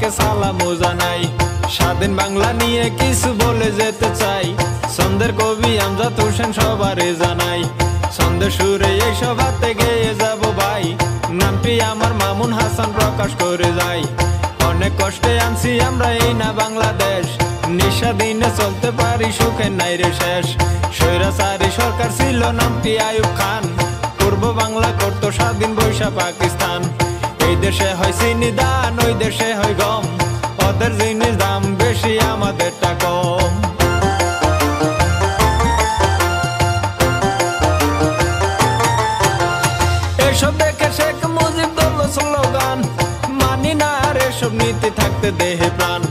তাকে সালাম জানাই। স্বাধীন বাংলা নিয়ে কিছু বলে যেতে চাই, ছন্দের কবি আমজাদ হোসেন সবারে জানাই। ছন্দের সুরে এই সভাতে গেয়ে যাব ভাই, নামটি আমার মামুন হাসান প্রকাশ করে যাই। অনেক কষ্টে আনছি আমরা এই না বাংলাদেশ, নিঃস্বাধীনে চলতে পারি সুখে নাই রে শেষ। স্বৈরাচারী সরকার ছিল নামটি আইয়ুব খান, পূর্ব বাংলা করতো স্বাধীন বৈশা পাকিস্তান। এই দেশে হয় চিনি দান, ওই দেশে হয় গম, ওদের জিনিস দাম বেশি আমাদেরটা কম। এসব দেখে শেখ মুজিব দল স্লোগান, মানি না আর এসব নীতি থাকতে দেহে প্রাণ।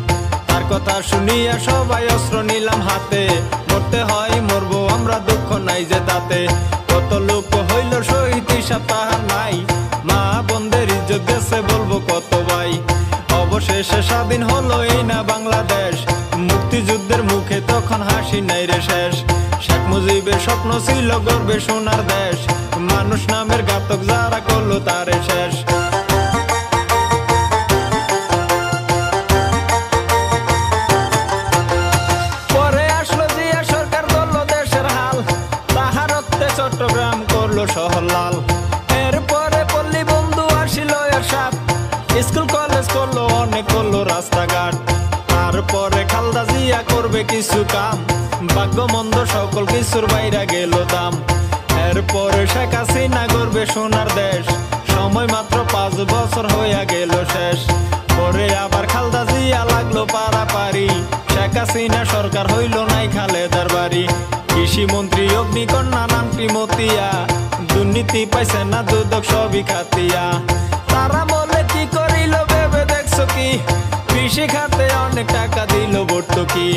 তার কথা শুনিয়া সবাই অস্ত্র নিলাম হাতে, মরতে হয় মরবো আমরা দুঃখ নাই যে তাতে। কত লোক হইল শহীদ হিসাব তাহার নাই, মা বোনদের ইজ্জত গেছে বলবো কত ভাই। অবশেষে স্বাধীন হলো এই না বাংলাদেশ, মুক্তিযুদ্ধের মুখে তখন হাসি নাই রে শেষ। শেখ মুজিবের স্বপ্ন ছিল গর্বে সোনার দেশ, মানুষ নামের ঘাতক যারা করলো তারে শেষ। পরে আসলো জিয়া সরকার, ধরলো দেশের হাল, তাহার রক্তে চট্টগ্রাম করলো শহর লাল। এরপরে পল্লী বন্ধু আসিল এরশাদ, স্কুল কলেজ করলো অনেক, করলো রাস্তাঘাট। তারপরে খালদা জিয়া করবে কিছু কাম, ভাগ্য মন্দ সকল কিছুর বাইরে গেল দাম। এরপরে শেখ হাসিনা করবে সোনার দেশ, সময় মাত্র 5 বছর হইয়া গেল শেষ। পরে আবার খালদা জিয়া লাগলো পারাপারি, শেখ হাসিনা সরকার হইল নাই খালেদার বাড়ি। কৃষি মন্ত্রী অগ্নিকন্যা নামটি মতিয়া, দুর্নীতি পাইছে না দুদক সবই খাতিয়া। তারা বলে কি করিল ভেবে দেখছো কি, কৃষি খাতে অনেক টাকা দিল ভর্তুকি।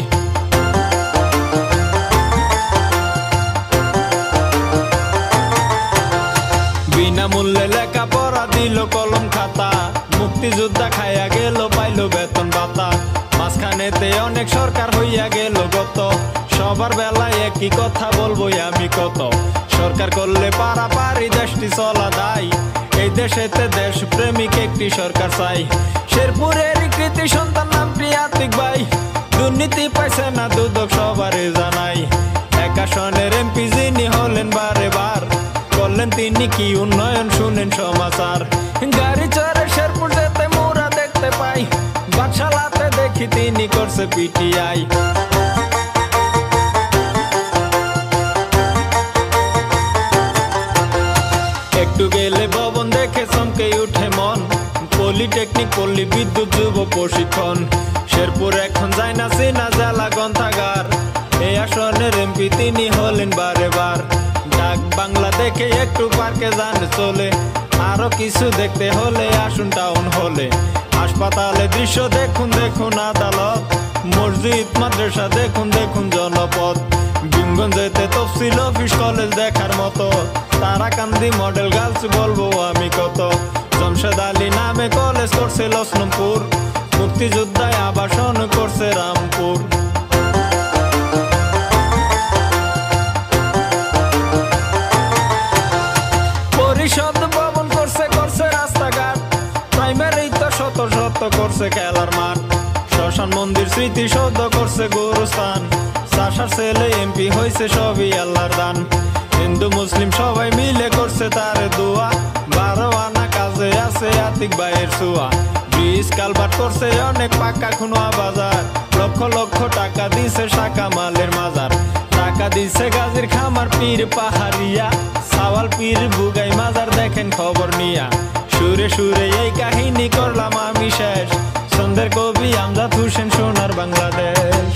বিনামূল্যে লেখাপড়া দিল কলম খাতা, মুক্তিযোদ্ধা খাইয়া গেল পাইল বেতন ভাতা। মাঝখানেতে অনেক সরকার হইয়া গেল গত, সবার বেলায় একই কথা বলবো আমি কত। সরকার করলে পারাপারি দেশটি চলা দায়, এই দেশেতে দেশ প্রেমিক একটি সরকার চাই। শেরপুরের কৃতি সন্তান নামটি আতিক ভাই, দুর্নীতি পাইছে না দুদক সবারে জানাই। এক আসনের এমপি যিনি হলেন বারে বার, করলেন তিনি কি উন্নয়ন শুনেন সমাচার। গাড়ি চড়ে শেরপুর যেতে মোরা দেখতে পাই, বাদশালাতে দেখি তিনি করছে পিটিআই। একটু গেলে ভবন দেখে চমকে উঠে মন, পলিটেকনিক পল্লী বিদ্যুৎ যুব প্রশিক্ষণ। শেরপুর এখন যায় না চেনা জেলা গ্রন্থাগার, এই আসনের এমপি তিনি হলেন বারে বার। ডাক বাংলা দেখে একটু পার্কে যান চলে, আরো কিছু দেখতে হলে আসুন টাউন হলে। হাসপাতালে দৃশ্য দেখুন দেখুন আদালত, মসজিদ মাদ্রাসা দেখুন দেখুন জনপদ। ভীমগঞ্জেতে তফসিল অফিস কলেজ দেখার মতো, তারাকান্দি মডেল গার্লস বলবো আমি কত। জমশেদ আলী নামে কলেজ করছে লক্ষ্মণপুর, মুক্তিযোদ্ধায় আবাসন করছে রামপুর। পরিষদ ভবন করছে করছে রাস্তাঘাট, প্রাইমারি তো শত শত করছে খেলার মাঠ। শ্মশান মন্দির স্মৃতিসৌধ করছে গুরুস্থান, চাষার ছেলে এমপি হয়েছে সবই আল্লাহর দান। হিন্দু মুসলিম সবাই মিলে করছে তার দোয়া, 12 আনা কাজে আছে আতিক ভাইয়ের ছোঁয়া। ব্রিজ কালভার্ট করছে অনেক পাকা খুনোয়া বাজার, লক্ষ লক্ষ টাকা দিছে শাখা মালের মাজার। টাকা দিছে গাজীর খামার পীর পাহাড়িয়া, সাওয়াল পীর বুগাই মাজার দেখেন খবর নিয়া। সুরে সুরে এই কাহিনী করলাম আমি শেষ, ছন্দের কবি আমজাদ হোসেন সোনার বাংলাদেশ।